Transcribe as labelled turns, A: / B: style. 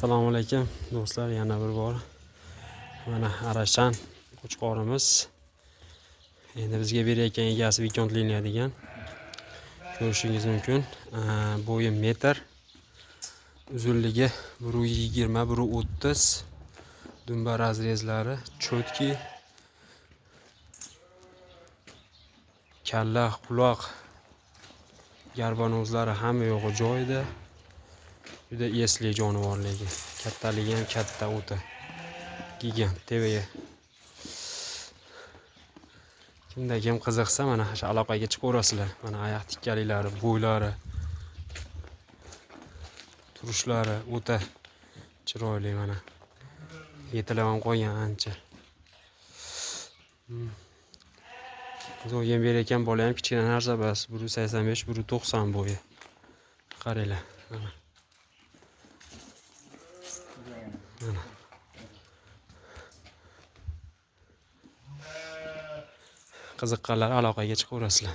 A: Assalomu alaykum do'stlar, yana bir bor mana Arashan qo'chqorimiz endi bizga berayotgan egasi Vikont liniya degan. Ko'rishingiz mumkin. Bo'yi metr, uzunligi 120 130, dumba razrezlari cho'tki, kalla, quloq, garbanozlari hamma yo'g'i joyida. Juda esli jonivorligi, kattaligi ham katta, o'ta gigant tevaga. Kimda kim qiziqsa mana shu aloqaga chiqaverasizlar. Mana oyoq tikkaliklari, bo'ylari, turishlari o'ta chiroyli. Mana yetilib ham qo'ygan ancha. Zo'r yem berayotgan bola ham kichkina narsa bas, 185 190 bo'yi. Qaranglar. Mana. Qiziqqanlar aloqaga chiqaverasizlar.